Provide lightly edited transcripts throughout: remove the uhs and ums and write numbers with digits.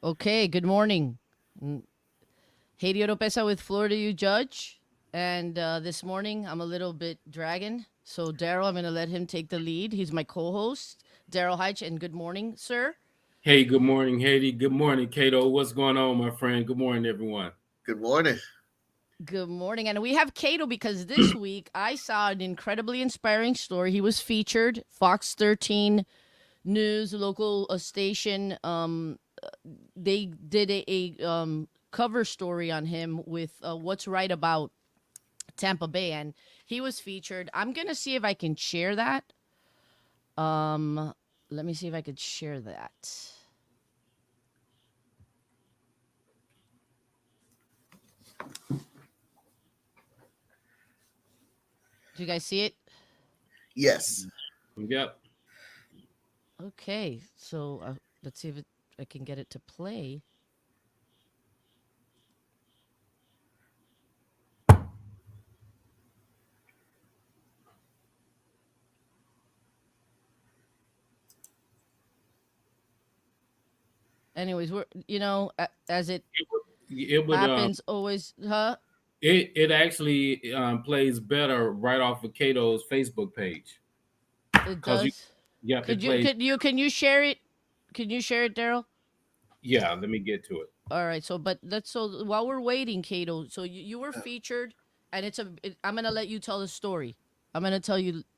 Okay, good morning. Mm, Haiti Oropesa with Florida You Judge. And this morning, I'm a little bit dragging. So, Daryl, I'm going to let him take the lead. He's my co host, Daryl Heitch. And good morning, sir. Hey, good morning, Haiti. Good morning, Keto. What's going on, my friend? Good morning, everyone. Good morning. Good morning. And we have Cato because this week I saw an incredibly inspiring story. He was featured, Fox 13 News, local station. They did a cover story on him with what's right about Tampa Bay, and he was featured. I'm gonna see if I can share that. Um, Let me see if I could share that. Do you guys see it? Yes. Yep. Okay, so let's see if I can get it to play. Anyways, we're as it It would happens always, huh? it actually plays better right off of Kato's Facebook page It because you does. yep it plays. Can you share it? Can you share it, Daryl? Yeah, let me get to it. All right. So, but let's so while we're waiting, Cato. So you were featured, and I'm gonna let you tell the story. I'm gonna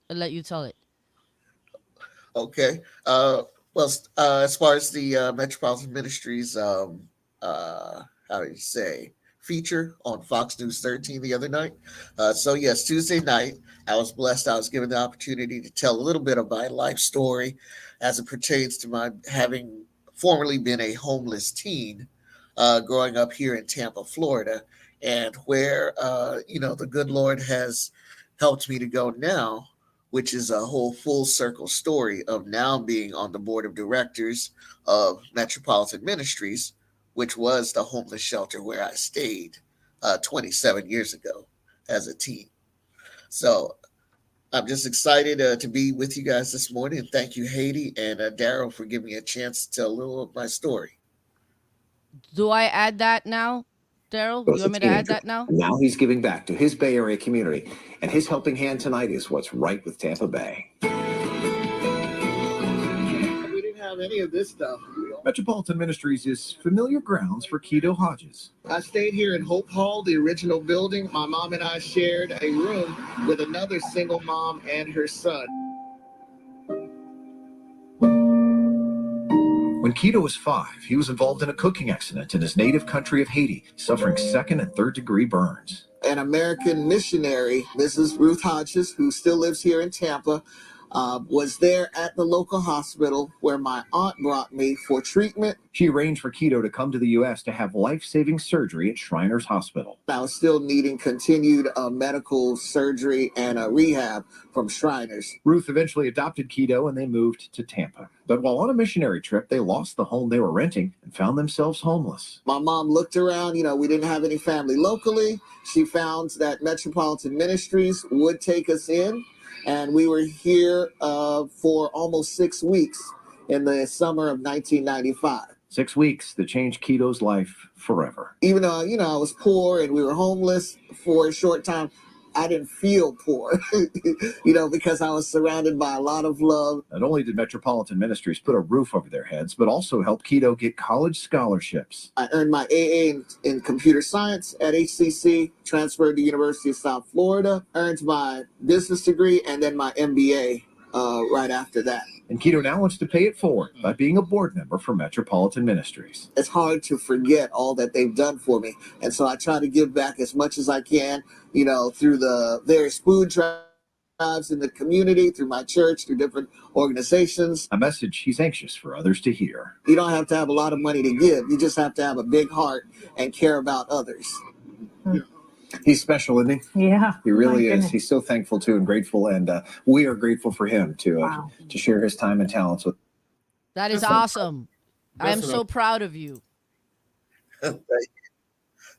let you tell it. Okay. As far as the Metropolitan Ministries, how do you say, feature on Fox News 13 the other night. Yes, Tuesday night, I was blessed. I was given the opportunity to tell a little bit of my life story as it pertains to my having formerly been a homeless teen growing up here in Tampa, Florida, and where, the good Lord has helped me to go now, which is a whole full circle story of now being on the board of directors of Metropolitan Ministries, which was the homeless shelter where I stayed 27 years ago as a teen. So I'm just excited to be with you guys this morning. And thank you, Haiti and Daryl, for giving me a chance to tell a little of my story. Do I add that now, Daryl? You Was a want me to add teenager. that now? And now he's giving back to his Bay Area community. And his helping hand tonight is what's right with Tampa Bay. We didn't have any of this stuff. Metropolitan Ministries is familiar grounds for Keto Hodges. I stayed here in Hope Hall, the original building. My mom and I shared a room with another single mom and her son. When Keto was 5, he was involved in a cooking accident in his native country of Haiti, suffering second and third degree burns. An American missionary, Mrs. Ruth Hodges, who still lives here in Tampa, was there at the local hospital where my aunt brought me for treatment. She arranged for Keto to come to the U.S. to have life-saving surgery at Shriners Hospital. I was still needing continued medical surgery and rehab from Shriners. Ruth eventually adopted Keto and they moved to Tampa. But while on a missionary trip, they lost the home they were renting and found themselves homeless. My mom looked around, we didn't have any family locally. She found that Metropolitan Ministries would take us in, and we were here for almost 6 weeks in the summer of 1995. 6 weeks that changed Keto's life forever. Even though, I was poor and we were homeless for a short time, I didn't feel poor, because I was surrounded by a lot of love. Not only did Metropolitan Ministries put a roof over their heads, but also helped Keto get college scholarships. I earned my AA in computer science at HCC, transferred to University of South Florida, earned my business degree, and then my MBA right after that. And Keto now wants to pay it forward by being a board member for Metropolitan Ministries. It's hard to forget all that they've done for me. And so I try to give back as much as I can, through the various food drives in the community, through my church, through different organizations. A message he's anxious for others to hear. You don't have to have a lot of money to give. You just have to have a big heart and care about others. He's special, isn't he? Yeah, he really is. He's so thankful to and grateful, and we are grateful for him to share his time and talents with. That is That's a, awesome. I am that's an so proud of you.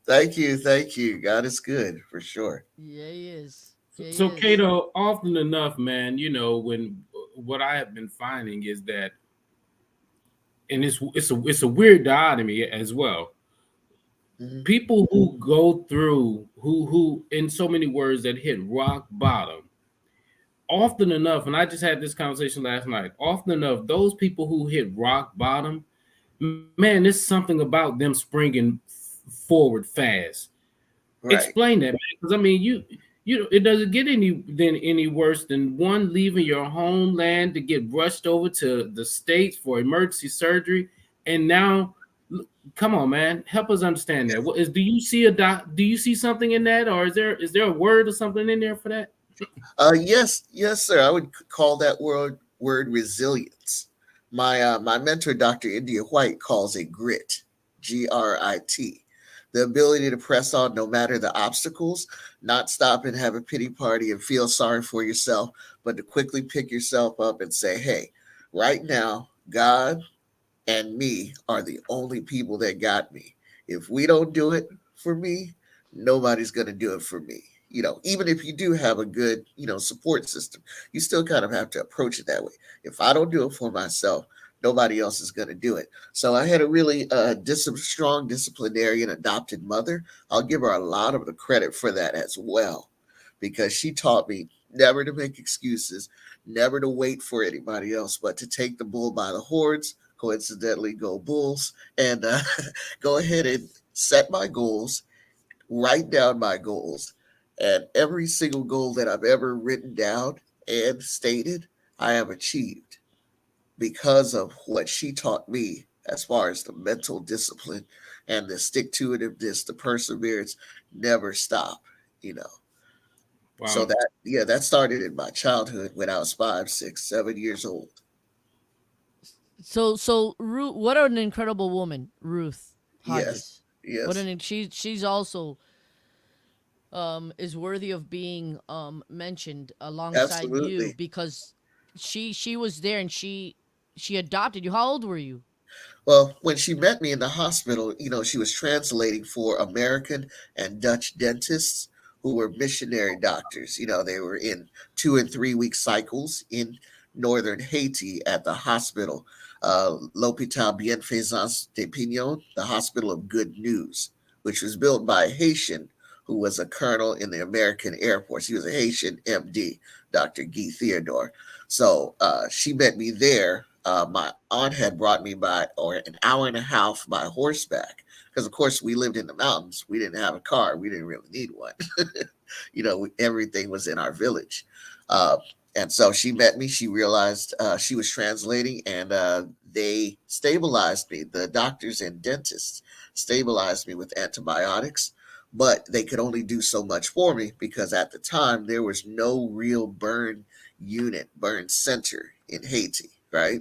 Thank you. Thank you. God is good for sure. Yeah, he is. Yeah, he So, is. Cato, often enough, man, when what I have been finding is that and it's a weird dichotomy as well. Mhm. People who go through who in so many words that hit rock bottom often enough, and I just had this conversation last night. Often enough, those people who hit rock bottom, man, there's something about them springing forward fast. Right. Explain that, man, because I mean, it doesn't get any worse than one leaving your homeland to get rushed over to the states for emergency surgery, and now, come on, man, help us understand that. What is? Do you see a doc? Do you see something in that, or is there a word or something in there for that? Yes, yes, sir. I would call that word resilience. My mentor, Dr. India White, calls it grit, GRIT, the ability to press on no matter the obstacles, not stop and have a pity party and feel sorry for yourself, but to quickly pick yourself up and say, "Hey, right now, God and me are the only people that got me. If we don't do it for me, nobody's going to do it for me." Even if you do have a good, support system, you still kind of have to approach it that way. If I don't do it for myself, nobody else is going to do it. So I had a really strong disciplinarian adopted mother. I'll give her a lot of the credit for that as well, because she taught me never to make excuses, never to wait for anybody else, but to take the bull by the horns, coincidentally go Bulls, and go ahead and set my goals, write down my goals, and every single goal that I've ever written down and stated, I have achieved because of what she taught me as far as the mental discipline and the stick to itiveness, the perseverance, never stop, you know. So Wow. that started in my childhood when I was 5, 6, 7 years old. So Ruth, what an incredible woman, Ruth Yes, Hodges. What yes, an she's also is worthy of being mentioned alongside you absolutely. because she was there and she adopted you. How old were you? Well, when she met me in the hospital, she was translating for American and Dutch dentists who were missionary doctors. They were in 2 and 3 week cycles in northern Haiti at the hospital, L'Hôpital Bienfaisance de Pignon, the Hospital of Good News, which was built by a Haitian who was a colonel in the American Air Force. He was a Haitian MD, Dr. Guy Theodore. So she met me there. My aunt had brought me by, or an hour and a half by horseback, because of course we lived in the mountains. We didn't have a car. We didn't really need one. Everything was in our village. Uh, and so she met me. She realized she was translating, and they stabilized me. The doctors and dentists stabilized me with antibiotics, but they could only do so much for me because at the time there was no real burn center in Haiti, right?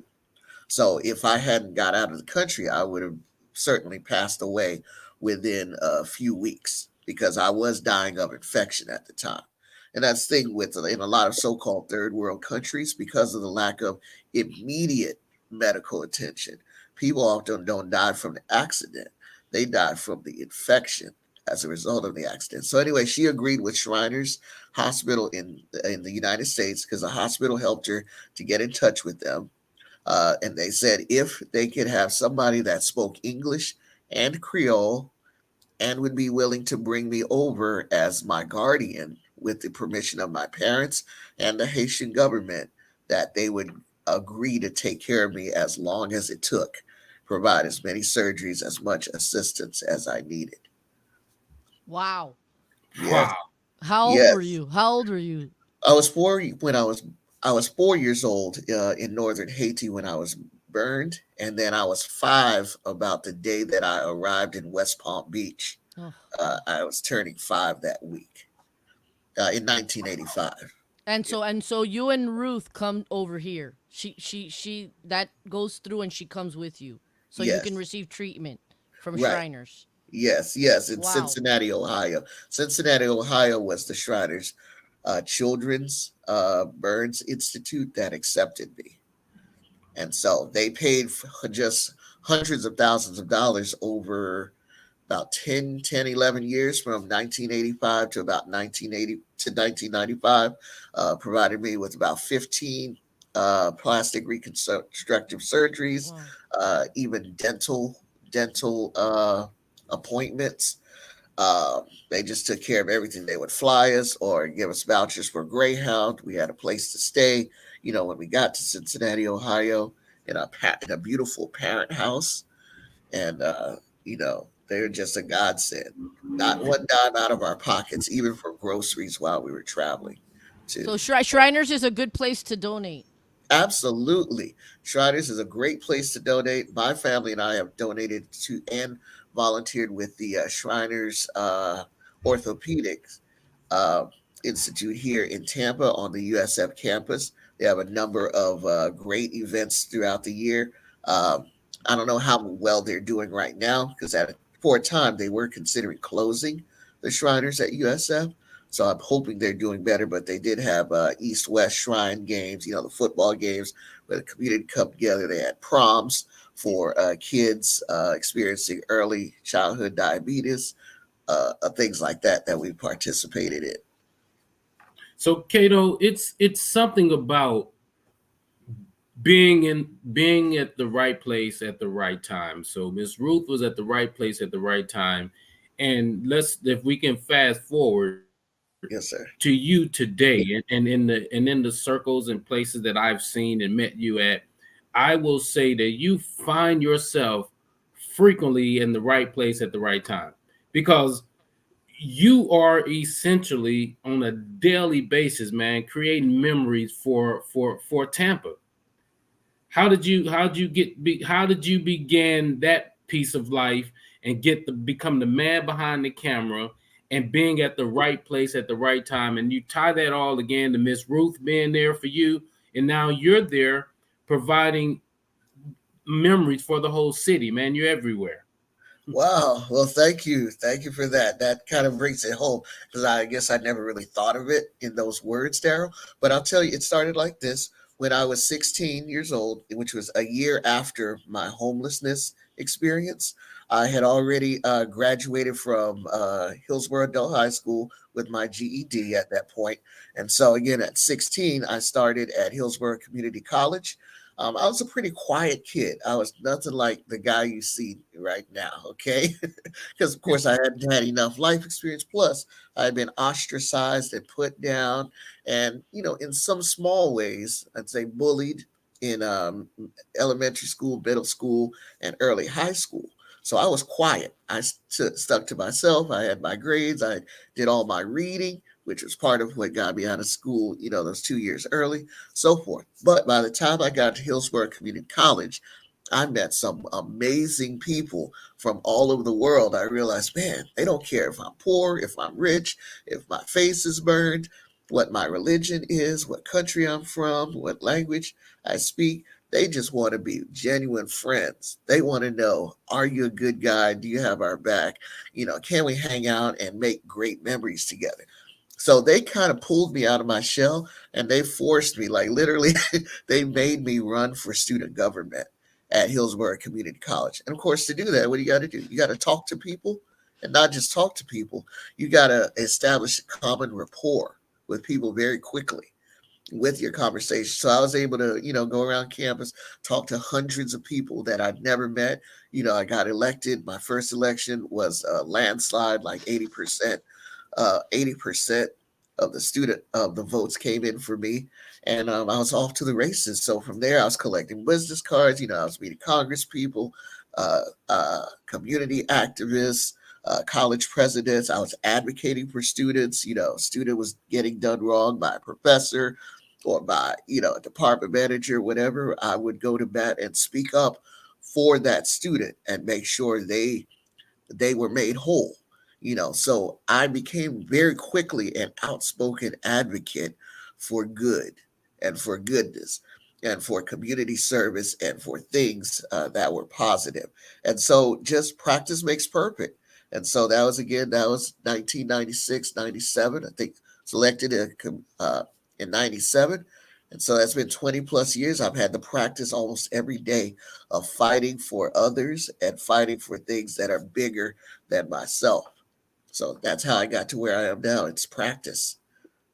So if I hadn't got out of the country, I would have certainly passed away within a few weeks because I was dying of infection at the time. And that's the thing with in a lot of so-called third world countries, because of the lack of immediate medical attention, people often don't die from the accident. They die from the infection as a result of the accident. So anyway, she agreed with Shriners Hospital in the United States because the hospital helped her to get in touch with them, and they said if they could have somebody that spoke English and Creole and would be willing to bring me over as my guardian with the permission of my parents and the Haitian government, that they would agree to take care of me as long as it took, provide as many surgeries, as much assistance as I needed. Wow. Yes, Wow. How old were yes. you? How old were you? I was 4 years old in northern Haiti when I was burned, and then I was 5 about the day that I arrived in West Palm Beach. Oh. I was turning 5 that week in 1985. Yeah. And so you and Ruth come over here. She that goes through and she comes with you. So you can Yes, receive treatment from right. Shriners. Yes, yes, in Wow. Cincinnati, Ohio. Cincinnati, Ohio was the Shriners Children's Burns Institute that accepted me. And so they paid for just hundreds of thousands of dollars over about 11 years from 1985 to about 1980 to 1995, provided me with about 15 plastic reconstructive surgeries, Wow. even dental appointments. They just took care of everything. They would fly us or give us vouchers for Greyhound. We had a place to stay. When we got to Cincinnati, Ohio, in a beautiful parent house, and they're just a godsend. Not one dime out of our pockets, even for groceries while we were traveling. To So Shriners is a good place to donate. Absolutely. Shriners is a great place to donate. My family and I have donated to and volunteered with the Shriners Orthopedics uh, Institute here in Tampa on the USF campus. They have a number of great events throughout the year. Um, I don't know how well they're doing right now because for a time they were considering closing the Shriners at USF. So I'm hoping they're doing better, but they did have East West Shrine games, the football games where the community come together. They had proms for kids experiencing early childhood diabetes, things like that we participated in. So Cato, it's something about being at the right place at the right time. So Miss Ruth was at the right place at the right time. And if we can fast forward Yes, to sir. you today, and in the circles and places that I've seen and met you at, I will say that you find yourself frequently in the right place at the right time, because you are essentially on a daily basis, man, creating memories for Tampa. How did you begin that piece of life and become the man behind the camera and being at the right place at the right time, and you tie that all again to Miss Ruth being there for you, and now you're there providing memories for the whole city, man. You're everywhere. Wow. Well, thank you. Thank you for that. That kind of brings it home because I guess I never really thought of it in those words, Daryl. But I'll tell you, it started like this when I was 16 years old, which was a year after my homelessness experience. I had already graduated from Hillsborough Adult High School with my GED at that point. And so, again, at 16, I started at Hillsborough Community College. I was a pretty quiet kid. I was nothing like the guy you see right now, okay? Because, of course, I hadn't had enough life experience. Plus, I had been ostracized and put down, and, in some small ways, I'd say bullied in elementary school, middle school, and early high school. So I was quiet. I stuck to myself. I had my grades. I did all my reading, which was part of what got me out of school, those 2 years early, so forth. But by the time I got to Hillsborough Community College, I met some amazing people from all over the world. I realized, man, they don't care if I'm poor, if I'm rich, if my face is burned, what my religion is, what country I'm from, what language I speak. They just want to be genuine friends. They want to know, are you a good guy? Do you have our back? Can we hang out and make great memories together? So they kind of pulled me out of my shell and they forced me, like literally, they made me run for student government at Hillsborough Community College. And of course, to do that, what do you got to do? You got to talk to people, and not just talk to people, you got to establish a common rapport with people very quickly with your conversation. So I was able to, go around campus, talk to hundreds of people that I'd never met. I got elected. My first election was a landslide, like 80%. 80% of the votes came in for me, and I was off to the races. So from there, I was collecting business cards. I was meeting Congress people, community activists, college presidents. I was advocating for students. A student was getting done wrong by a professor or by a department manager, whatever. I would go to bat and speak up for that student and make sure they were made whole. So I became very quickly an outspoken advocate for good and for goodness and for community service and for things that were positive. And so just practice makes perfect. And so that was 1996, 97. I think selected in 97. And so that's been 20 plus years. I've had the practice almost every day of fighting for others and fighting for things that are bigger than myself. So that's how I got to where I am now. It's practice.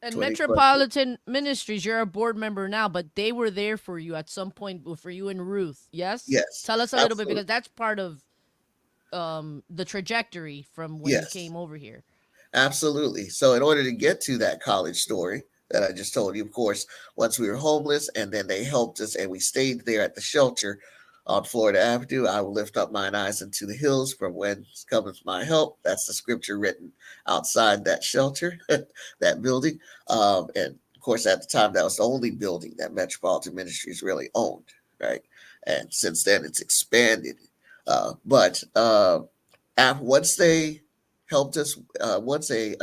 And 20 plus years. Metropolitan Ministries, you're a board member now, but they were there for you at some point, for you and Ruth. Yes, Yes, tell us a little bit absolutely. because that's part of the trajectory from when you Yes. came over here. Absolutely. So, in order to get to that college story that I just told you, of course, once we were homeless and then they helped us and we stayed there at the shelter on Florida Avenue, I will lift up mine eyes into the hills from whence cometh my help. That's the scripture written outside that shelter, that building. And of course, at the time, that was the only building that Metropolitan Ministries really owned, right? And since then, it's expanded. But once they helped us, once a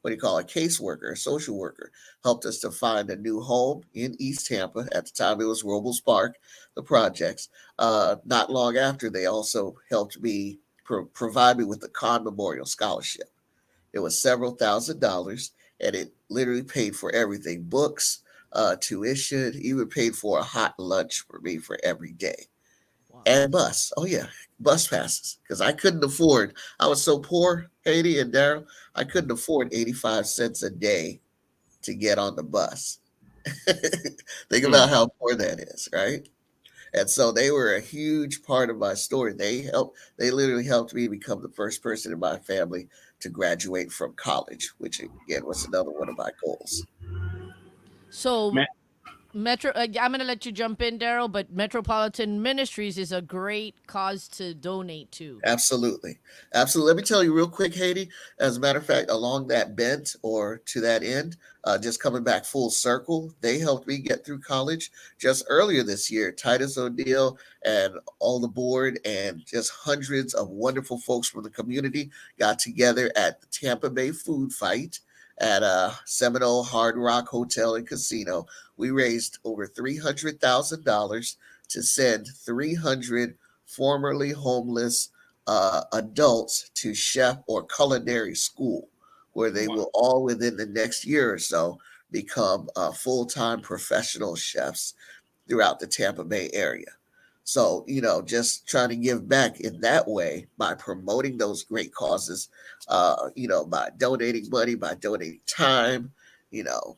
what do you call a caseworker, a social worker, helped us to find a new home in East Tampa. At the time, it was Robles Park, the projects. Not long after, they also helped me provide me with the Con Memorial Scholarship. It was several $1,000s, and it literally paid for everything: books, tuition, even paid for a hot lunch for me for every day, Wow. and bus. Oh yeah, bus passes because I couldn't afford. I was so poor, Haiti and Daryl. I couldn't afford 85 cents a day to get on the bus. Think about Mm. how poor that is, right? And so they were a huge part of my story. They helped. They literally helped me become the first person in my family to graduate from college, which again was another one of my goals. So Man, I'm gonna let you jump in, Daryl, but Metropolitan Ministries is a great cause to donate to. Absolutely. Absolutely. Let me tell you real quick, Haiti. As a matter of fact, along that bent or to that end, just coming back full circle, they helped me get through college just earlier this year. Titus O'Neill and all the board and just hundreds of wonderful folks from the community got together at the Tampa Bay Food Fight at Seminole Hard Rock Hotel and Casino. We raised over $300,000 to send 300 formerly homeless adults to chef or culinary school, where they wow. will all within the next year or so become full time professional chefs throughout the Tampa Bay area. So, just trying to give back in that way by promoting those great causes, by donating money, by donating time,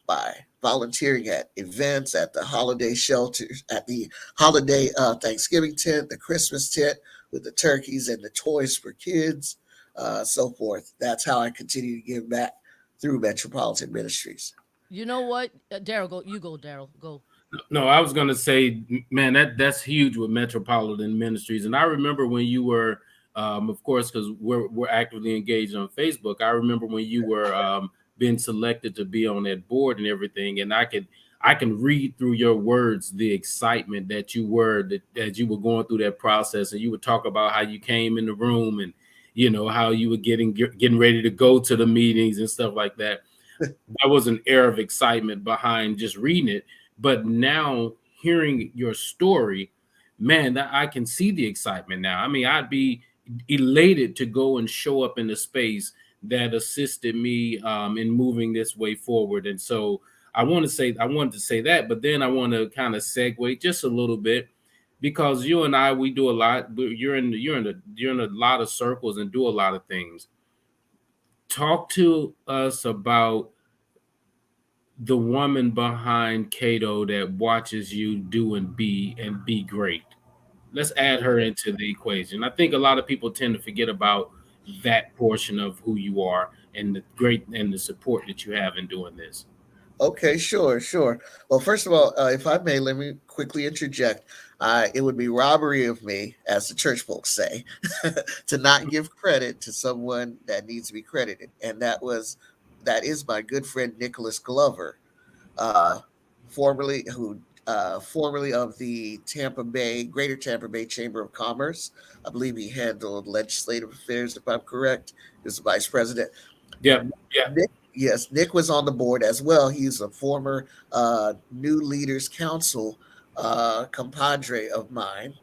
by volunteering at events, at the holiday shelters, at the holiday Thanksgiving tent, the Christmas tent with the turkeys and the toys for kids, so forth. That's how I continue to give back through Metropolitan Ministries. You know what, Daryl? Go. You go, Daryl. Go. No, I was gonna say, man, that's huge with Metropolitan Ministries. And I remember when you were, of course, because we're actively engaged on Facebook. I remember when you were being selected to be on that board and everything, and I can read through your words the excitement that you were that you were going through that process, and you would talk about how you came in the room and how you were getting ready to go to the meetings and stuff like that. That was an air of excitement behind just reading it. But now hearing your story, man, that I can see the excitement now. I mean, I'd be elated to go and show up in the space that assisted me in moving this way forward. And so I wanted to say that, but then I want to kind of segue just a little bit because you and I, we do a lot. You're in a lot of circles and do a lot of things. Talk to us about the woman behind Keto that watches you do and be great. Let's add her into the equation. I think a lot of people tend to forget about that portion of who you are and the great and the support that you have in doing this. Okay, sure, sure. Well, first of all, if I may, let me quickly interject. It would be robbery of me, as the church folks say, to not give credit to someone that needs to be credited, and that is my good friend Nicholas Glover, uh, formerly of the Greater Tampa Bay Chamber of Commerce. I believe he handled legislative affairs, if I'm correct. He was the vice president. Yep. Yeah. Nick, yes, Nick was on the board as well. He's a former New Leaders Council compadre of mine,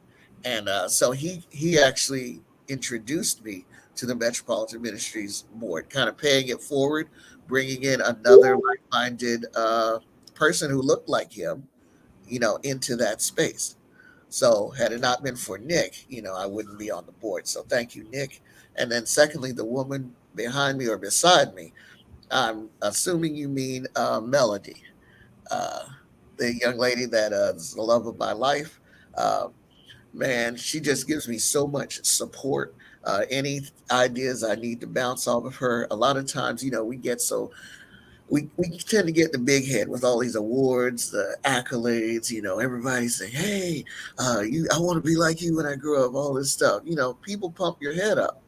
and so he actually introduced me to the Metropolitan Ministries board, kind of paying it forward, bringing in another like-minded person who looked like him, into that space. So had it not been for Nick, I wouldn't be on the board. So thank you, Nick. And then secondly, the woman behind me or beside me, I'm assuming you mean Melody, uh, the young lady that is the love of my life. Um, Man, she just gives me so much support. Any ideas I need to bounce off of her. A lot of times, we get so we tend to get the big head with all these awards, the accolades. Everybody say, "Hey, I want to be like you when I grow up." All this stuff. People pump your head up.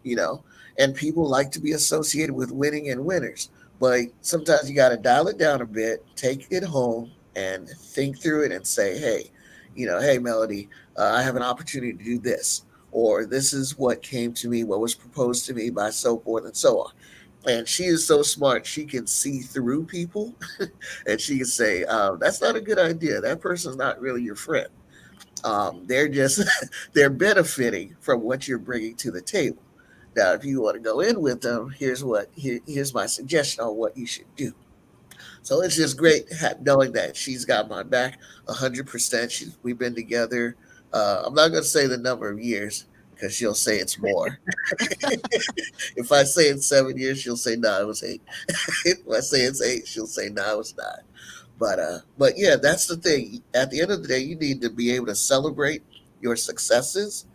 You know, and people like to be associated with winning and winners. But sometimes you got to dial it down a bit, take it home, and think through it and say, "Hey, hey, Melody, I have an opportunity to do this." Or this is what came to me, what was proposed to me by so forth and so on. And she is so smart; she can see through people, and she can say, "That's not a good idea. That person's not really your friend. They're just they're benefiting from what you're bringing to the table. Now, if you want to go in with them, here's my suggestion on what you should do." So it's just great knowing that she's got my back 100%. We've been together. I'm not going to say the number of years because she'll say it's more. If I say it's 7 years, she'll say no, it was eight. If I say it's eight, she'll say no, it was nine. But yeah, that's the thing. At the end of the day, you need to be able to celebrate your successes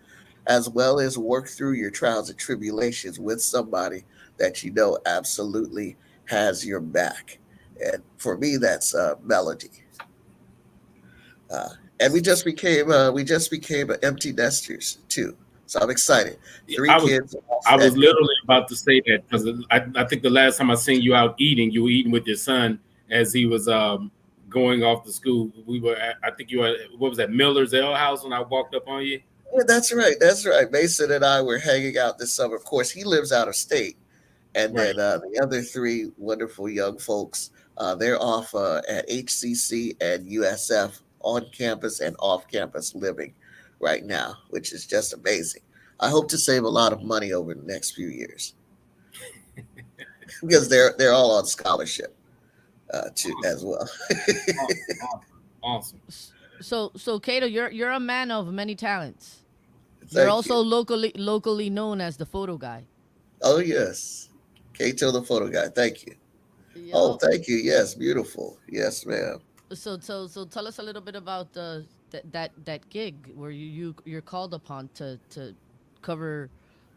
as well as work through your trials and tribulations with somebody that you know absolutely has your back. And for me, that's Melody. Uh, and we just became empty nesters too. So I'm excited. Yeah, Three kids. I was And literally about to say that because I think the last time I seen you out eating, you were eating with your son as he was going off to school. We were I think you were what was that Miller's Ale House when I walked up on you. yeah, that's right. That's right. Mason and I were hanging out this summer. Of course, he lives out of state. And Right. then the other three wonderful young folks, they're off at HCC and USF on campus and off campus living right now, which is just amazing. I hope to save a lot of money over the next few years because they're all on scholarship too Awesome. as well. Awesome. Awesome. Awesome. So Kato, you're a man of many talents. You're Thank you. also locally known as the photo guy. Oh yes, Keto the photo guy. Thank you. Oh, Yup. thank you. Yes, beautiful. Yes, ma'am. So tell us a little bit about that gig where you're called upon to cover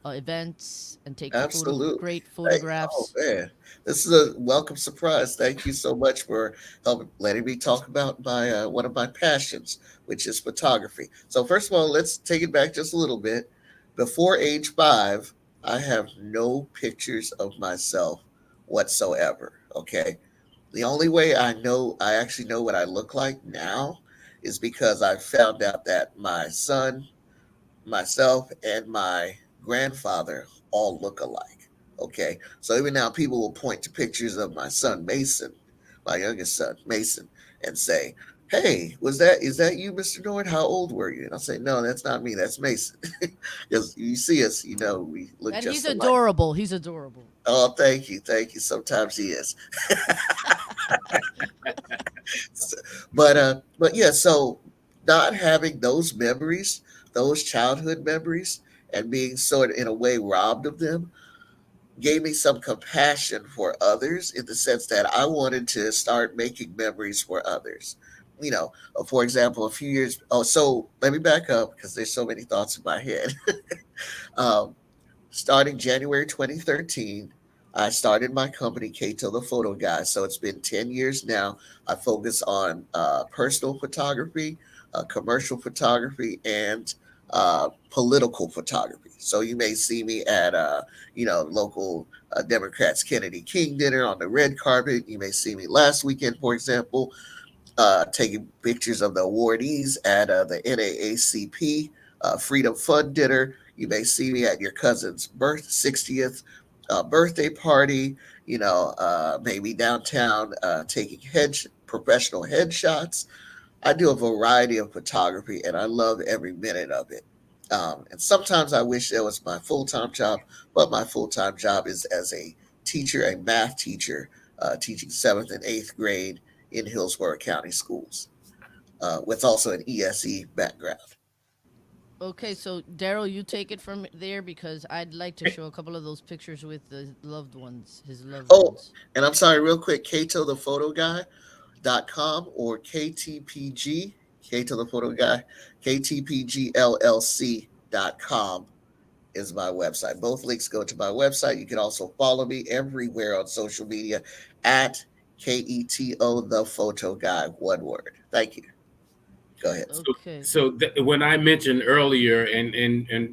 events and take Absolutely. great Oh photographs. man, this is a welcome surprise. Thank you so much for helping letting me talk about my one of my passions, which is photography. So first of all, let's take it back just a little bit. Before age 5, I have no pictures of myself whatsoever. Okay, the only way I actually know what I look like now is because I found out that my son, myself, and my grandfather all look alike. Okay. So even now, people will point to pictures of my son, Mason, my youngest son, Mason, and say, "Hey, is that you, Mr. Norton? How old were you?" And I'll say, "No, that's not me. That's Mason." Because you see us, we look And he's just alike. adorable. He's adorable. Oh, thank you. Thank you. Sometimes he is. But yeah, so not having those memories, those childhood memories, and being sort of in a way robbed of them gave me some compassion for others in the sense that I wanted to start making memories for others. For example, a few years. Oh, so let me back up because there's so many thoughts in my head. um, Starting January 2013, I started my company, Keto the Photo Guy. So it's been 10 years now. I focus on personal photography, commercial photography, and political photography. So you may see me at, local Democrats Kennedy King dinner on the red carpet. You may see me last weekend, for example, taking pictures of the awardees at the NAACP Freedom Fund dinner. You may see me at your cousin's 60th birthday party. Maybe downtown taking professional headshots. I do a variety of photography, and I love every minute of it. And sometimes I wish that was my full time job, but my full time job is as a teacher, a math teacher, teaching seventh and eighth grade in Hillsborough County schools, with also an ESE background. Okay, so Daryl, you take it from there because I'd like to show a couple of those pictures with the loved ones, his loved Oh, ones. and I'm sorry, real quick, Kato the photo guy.com or KTPG, Kato the photo guy, KTPGLLC.com is my website. Both links go to my website. You can also follow me everywhere on social media at KETO the photo guy. One word. Thank you. Go ahead. So, Okay. when I mentioned earlier, and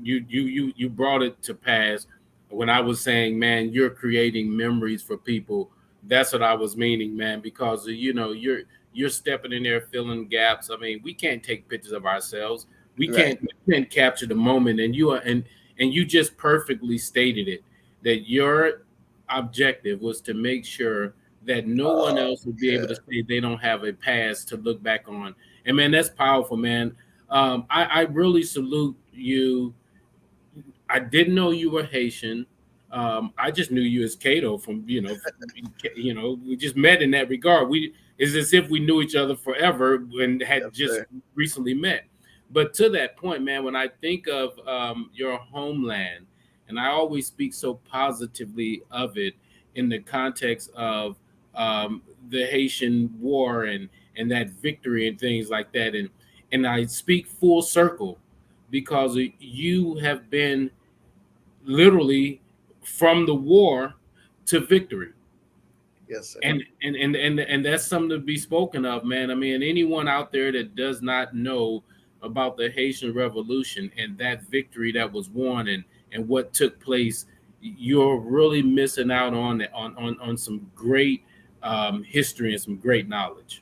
you brought it to pass, when I was saying, man, you're creating memories for people. That's what I was meaning, man, because you're stepping in there filling gaps. I mean, we can't take pictures of ourselves. Right. We can't capture the moment, and you just perfectly stated it that your objective was to make sure that no one Oh, else would be able yeah. to say they don't have a past to look back on. And man, that's powerful, man. I really salute you. I didn't know you were Haitian. I just knew you as Cato we just met in that regard. We It's as if we knew each other forever and had Yes, just sir. recently met. But to that point, man, when I think of your homeland, and I always speak so positively of it in the context of the Haitian War and that victory and things like that, and I speak full circle because you have been literally from the war to victory. Yes, sir. And that's something to be spoken of, man. I mean, anyone out there that does not know about the Haitian Revolution and that victory that was won and what took place, you're really missing out on some great history and some great knowledge.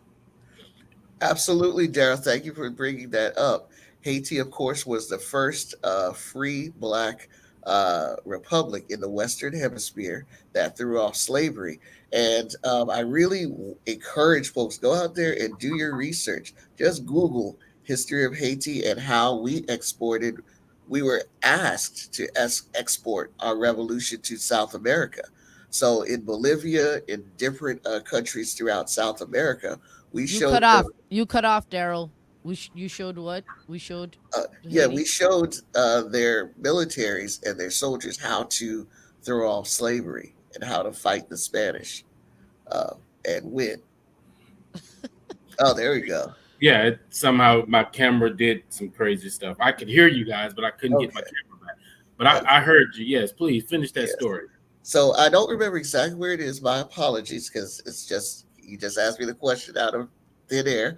Absolutely, Daryl. Thank you for bringing that up. Haiti, of course, was the first free black republic in the Western Hemisphere that threw off slavery. And I really encourage folks go out there and do your research. Just Google history of Haiti and how we exported. We were asked to export our revolution to South America. So in Bolivia, in different countries throughout South America, we You showed cut them. off. You cut off, Daryl. You showed what? We showed Yeah, we Haiti. showed their militaries and their soldiers how to throw off slavery and how to fight the Spanish uh, and win. Oh, there we go. Yeah, somehow my camera did some crazy stuff. I could hear you guys, but I couldn't get my Okay. camera back. But Uh, I heard you. Yes, please finish that yes. story. So I don't remember exactly where it is. My apologies, because it's just you just asked me the question out of thin air.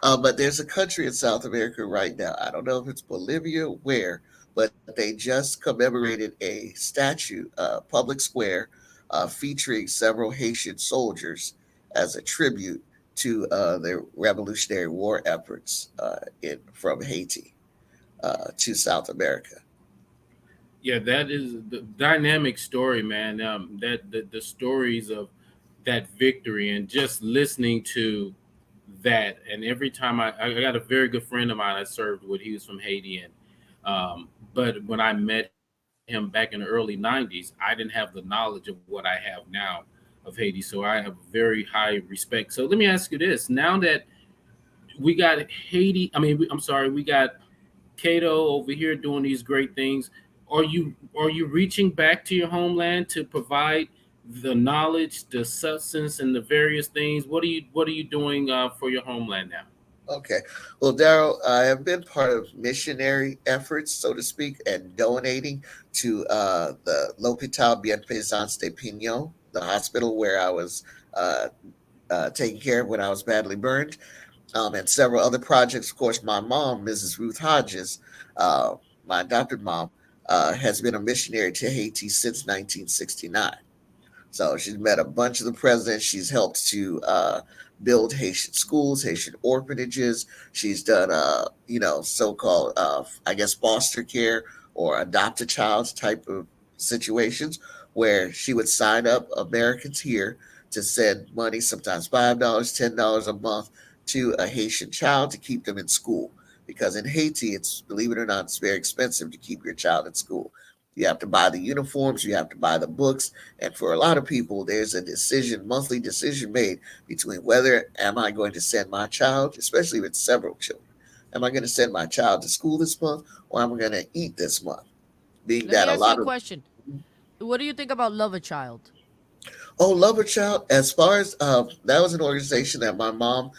But there's a country in South America right now. I don't know if it's Bolivia, where, but they just commemorated a statue, public square, featuring several Haitian soldiers as a tribute to their Revolutionary War efforts in from Haiti to South America. Yeah, that is the dynamic story, man. That the stories of that victory and just listening to that, and every time I got a very good friend of mine I served with. He was from Haiti, and but when I met him back in the early '90s, I didn't have the knowledge of what I have now of Haiti. So I have very high respect. So let me ask you this: now that we got Haiti, I'm sorry, we got Cato over here doing these great things. Are you reaching back to your homeland to provide the knowledge, the substance, and the various things? What are you doing for your homeland now? Okay. Well, Daryl, I have been part of missionary efforts, so to speak, and donating to the L'Hôpital Bien Pesant de Pignon, the hospital where I was uh, taken care of when I was badly burned, and several other projects. Of course, my mom, Mrs. Ruth Hodges, uh, my adopted mom, has been a missionary to Haiti since 1969. So she's met a bunch of the presidents. She's helped to build Haitian schools, Haitian orphanages. She's done, so-called, I guess, foster care or adopt a child type of situations where she would sign up Americans here to send money, sometimes $5, $10 a month, to a Haitian child to keep them in school. Because in Haiti, it's, believe it or not, it's very expensive to keep your child in school. You have to buy the uniforms, you have to buy the books, and for a lot of people, there's a decision, monthly decision made between whether am I going to send my child, especially with several children, Am I going to send my child to school this month, or am I going to eat this month? Being Let me that a ask you a lot of question. What do you think about Love a Child? Oh, Love a Child. As far as that was an organization that my mom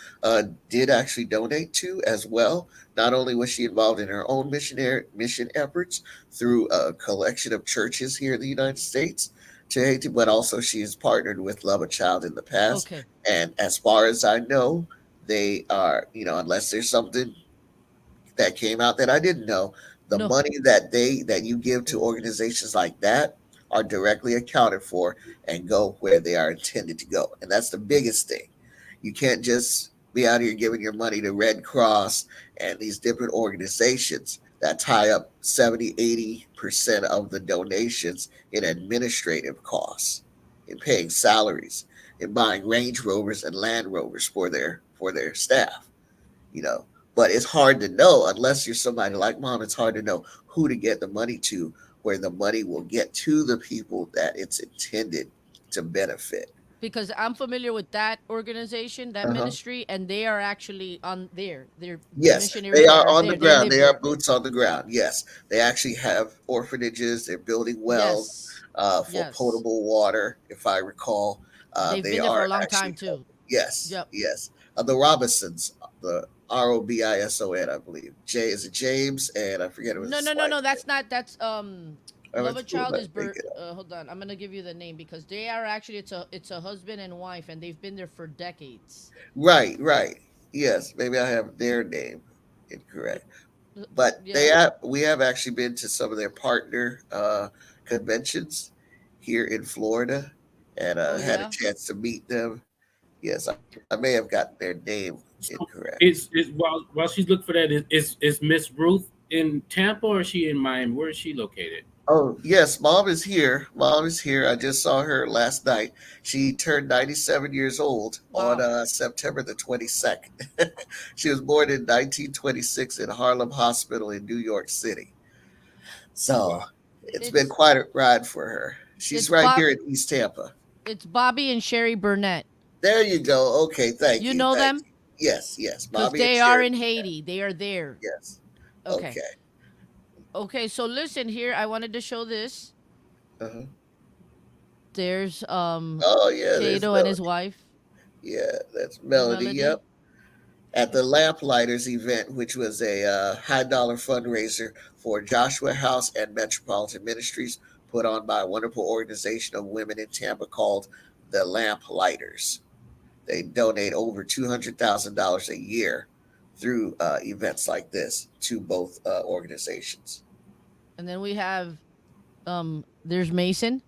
did actually donate to as well. Not only was she involved in her own missionary mission efforts through a collection of churches here in the United States to Haiti, but also she has partnered with Love a Child in the past. Okay. And as far as I know, they are, unless there's something that came out that I didn't know. The No. money that you give to organizations like that are directly accounted for and go where they are intended to go. And that's the biggest thing. You can't just be out here giving your money to Red Cross and these different organizations that tie up 70-80% of the donations in administrative costs, in paying salaries, in buying Range Rovers and Land Rovers for their staff, you know. But it's hard to know unless you're somebody like mom. It's hard to know who to get the money to, where the money will get to the people that it's intended to benefit. Because I'm familiar with that organization, that Uh-huh. ministry, and they are actually on there. They're the Yes, missionaries they that are are on the there. They ground. live They are there. boots on the ground. Yes, they actually have orphanages. They're building wells Yes. for Yes. potable water, if I recall. They've They been there for a are long time actually too. yes, Yep. yes. The Robinsons, the Robison, I believe. J is it James, and I forget it was No, his no, no, wife. no. That's not. That's Love a Who am Child I is thinking of? hold on. I'm gonna give you the name because they are actually it's a husband and wife and they've been there for decades. Right, right. Yes, maybe I have their name incorrect. But Yeah. we have actually been to some of their partner conventions here in Florida and Oh had a yeah. chance to meet them. Yes, I may have gotten their name So incorrect. is while she's looking for that, is Miss Ruth in Tampa or is she in Miami? Where is she located? Oh, yes, mom is here. Mom is here. I just saw her last night. She turned 97 years old on Wow. September the 22nd. She was born in 1926 in Harlem Hospital in New York City. So Wow. it's been It's quite a ride for her. She's it's right Bob. here in East Tampa. It's Bobby and Sherry Burnett. There you go. Okay, thank You you. know Thank them you. Yes, yes. because Bobby and they are Sherry. in Haiti. They are there. Yes. Okay. Okay. Okay. So listen here. I wanted to show this. Uh-huh. There's Oh, yeah, there's Cato and his Melody. wife Yeah, that's Melody. Melody. Yep. At the Lamplighters event, which was a high dollar fundraiser for Joshua House and Metropolitan Ministries, put on by a wonderful organization of women in Tampa called the Lamplighters. They donate over $200,000 a year through events like this to both organizations. And then we have there's Mason.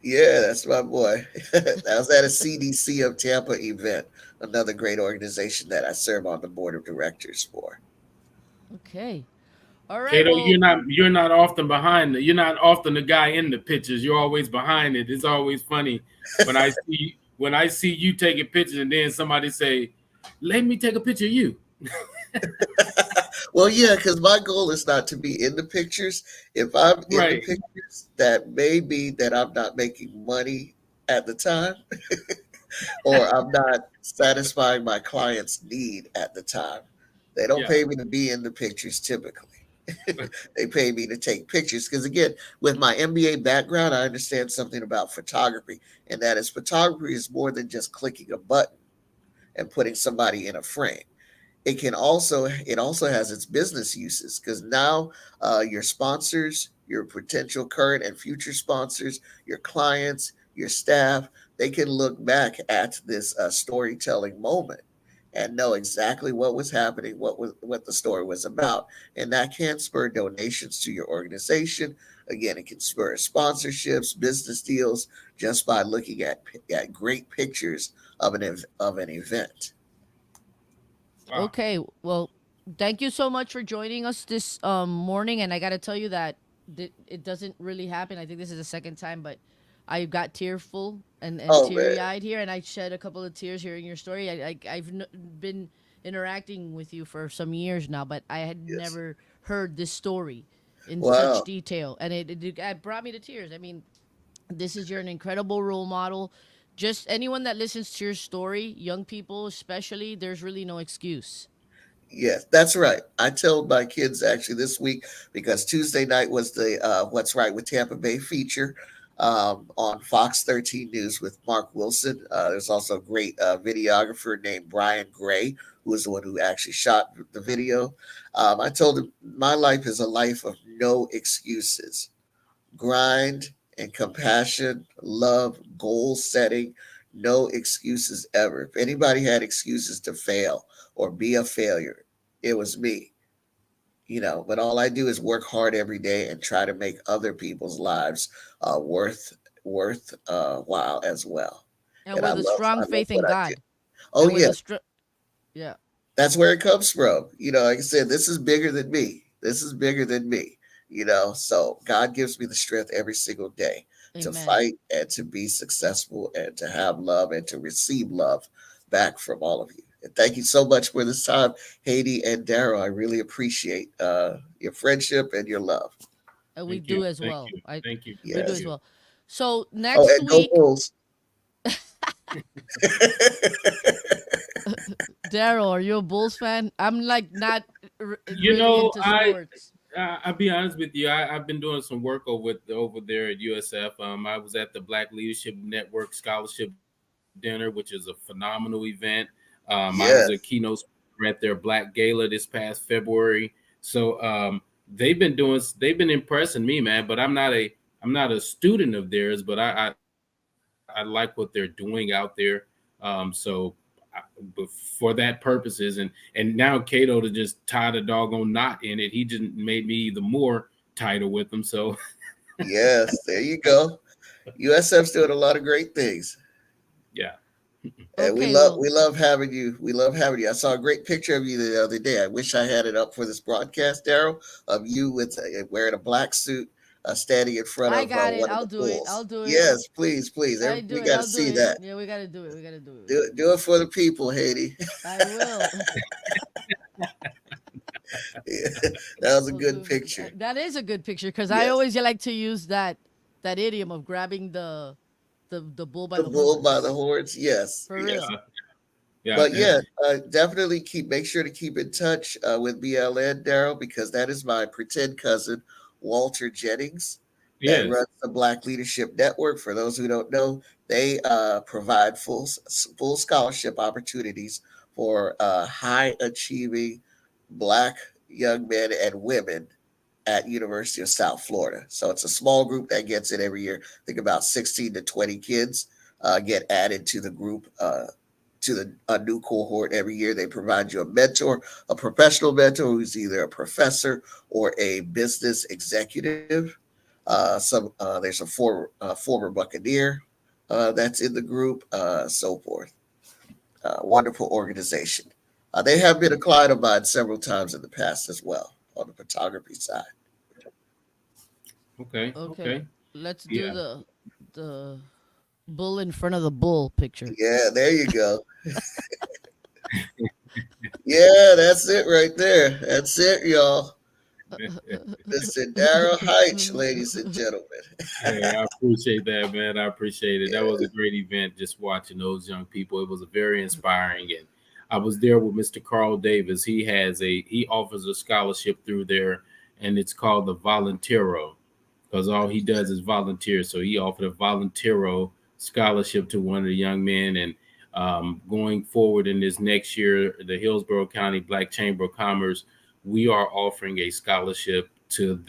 Yeah, that's my boy. That was at a CDC of Tampa event, another great organization that I serve on the board of directors for. Okay. All right. Kato, Well, you're not often behind you're not often the guy in the pictures. You're always behind it. It's always funny when I see you taking pictures and then somebody say, "Let me take a picture of you." Well, yeah, because my goal is not to be in the pictures. If I'm in the Right. pictures, that may be that I'm not making money at the time, or I'm not satisfying my client's need at the time. They don't Yeah. pay me to be in the pictures typically. They pay me to take pictures because, again, with my MBA background, I understand something about photography, and that is photography is more than just clicking a button and putting somebody in a frame. It also has its business uses because now your sponsors, your potential current and future sponsors, your clients, your staff, they can look back at this storytelling moment and know exactly what was happening, what the story was about, and that can spur donations to your organization. Again, it can spur sponsorships, business deals, just by looking at great pictures of an event. Wow. okay. Well, thank you so much for joining us this morning. And I got to tell you that it doesn't really happen. I think this is the second time, but I got tearful and Oh man, teary eyed here, and I shed a couple of tears hearing your story. Been interacting with you for some years now, but I had yes. never heard this story in such Wow. detail, and it brought me to tears. I mean, you're an incredible role model. Just anyone that listens to your story, young people especially, there's really no excuse. Yes, that's right. I told my kids actually this week because Tuesday night was the What's Right with Tampa Bay feature on Fox 13 News with Mark Wilson. There's also a great videographer named Brian Gray, who is the one who actually shot the video. I told him my life is a life of no excuses, grind and compassion, love, goal setting, no excuses ever. If anybody had excuses to fail or be a failure, it was me. But all I do is work hard every day and try to make other people's lives worth while as well. And And I with a love strong I love faith in what I do. God. Oh And with yeah, a yeah. that's where it comes from. Like I said, this is bigger than me. This is bigger than me. So God gives me the strength every single day to Amen. fight and to be successful and to have love and to receive love back from all of you. And thank you so much for this time, Haiti and Daryl. I really appreciate your friendship and your love. And we Thank do you. as Thank well. you. I Thank you. We do Thank Yes. as you. well. So Oh, next and go week, Bulls. Daryl, are you a Bulls fan? I'm like not You really know, into sports. I'll be honest with you. I've been doing some work over there at USF. I was at the Black Leadership Network Scholarship Dinner, which is a phenomenal event. I was a Yes. keynote speaker at their Black Gala this past February. So they've been impressing me, man. But I'm not a student of theirs, but I like what they're doing out there. So but for that purposes, and now Cato to just tie the doggone knot in it, he just made me even more tighter with them. So Yes. There you go. USF's doing a lot of great things. yeah, And we Okay, love well, we love having you. We love having you. I saw a great picture of you the other day. I wish I had it up for this broadcast, Daryl, of you with wearing a black suit, standing in front I of got it. one of I'll the do it. I'll pools. do it. Yes, please, please. I do We it. got to I'll do see it. that. Yeah, we gotta do it. We gotta do it. Do it for the people, Haiti. I will. Yeah, that was a We'll good do. picture. That is a good picture because I Yes, always like to use that idiom of grabbing the bull by the the bull by the horns. horns. Yes, For yes. real. yeah, yeah. But yeah, definitely make sure to keep in touch with BLN Daryl because that is my pretend cousin Walter Jennings that Yes. runs the Black Leadership Network. For those who don't know, they provide full scholarship opportunities for high achieving Black young men and women at University of South Florida. So it's a small group that gets it every year. I think about 16 to 20 kids get added to the group to a new cohort every year. They provide you a mentor, a professional mentor who's either a professor or a business executive. There's a former Buccaneer that's in the group, so forth. Wonderful organization. They have been a client of mine several times in the past as well on the photography side. Okay. Okay. Okay. Let's do Yeah. the bull in front of the bull picture. Yeah, there you go. Yeah, that's it right there. That's it, y'all. Mr. Daryl Heitch, ladies and gentlemen. Hey, I appreciate that, man. I appreciate it. That was Yeah. a great event. Just watching those young people, it was a very inspiring. And I was there with Mr. Carl Davis. He offers a scholarship through there, and it's called the Voluntero, because all he does is volunteer. So he offered a Voluntero scholarship to one of the young men, and going forward in this next year, the Hillsborough County Black Chamber of Commerce, we are offering a scholarship to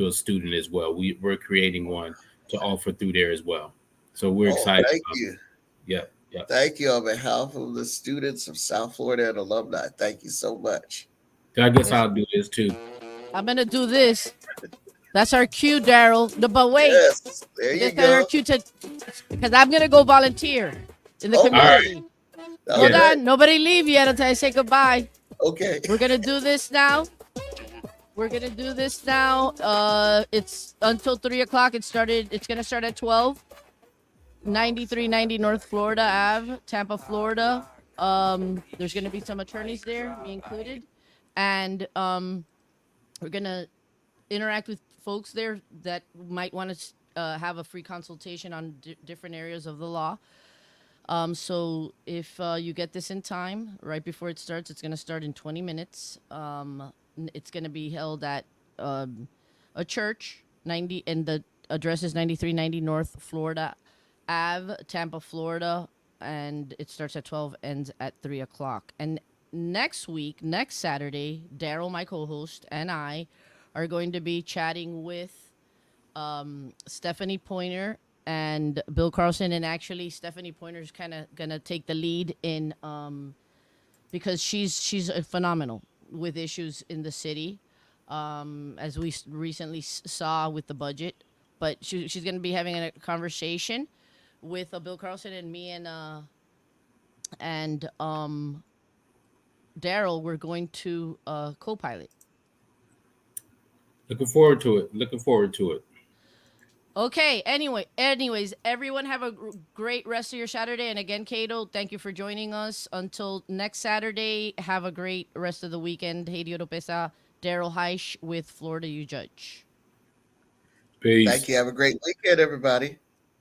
a student as well. We're creating one to offer through there as well. So we're Oh, excited thank about you. it. Yep, yep. Thank you on behalf of the students of South Florida and alumni. Thank you so much. So I guess Yes, I'll do this too. I'm gonna do this. That's our cue, Daryl. No, but wait, Yes, there you that's our go. cue to because I'm gonna go volunteer in the All Okay. right. community. Hold Yeah. Okay. on, nobody leave yet until I say goodbye. Okay. We're gonna do this now. We're gonna do this now. It's until 3 o'clock. It's gonna start at 12. 9390 North Florida Ave, Tampa, Florida. There's gonna be some attorneys there, me included, and we're gonna interact with folks there that might want to have a free consultation on different areas of the law. So if you get this in time, right before it starts, it's going to start in 20 minutes. It's going to be held at um, a church, 90, and the address is 9390 North Florida Ave, Tampa, Florida, and it starts at 12, ends at 3 o'clock. And next week, next Saturday, Daryl, my co-host, and I are going to be chatting with Stephanie Pointer and Bill Carlson, and actually Stephanie Pointer is kind of gonna take the lead in because she's phenomenal with issues in the city, as we recently saw with the budget. But she's gonna be having a conversation with Bill Carlson and me and Daryl. We're going to co-pilot. Looking forward to it. Looking forward to it. Okay. Anyways, everyone have a great rest of your Saturday. And again, Cato, thank you for joining us. Until next Saturday, have a great rest of the weekend. Heidi Oropesa, Daryl Heisch with Florida You Judge. Peace. Thank you. Have a great weekend, everybody.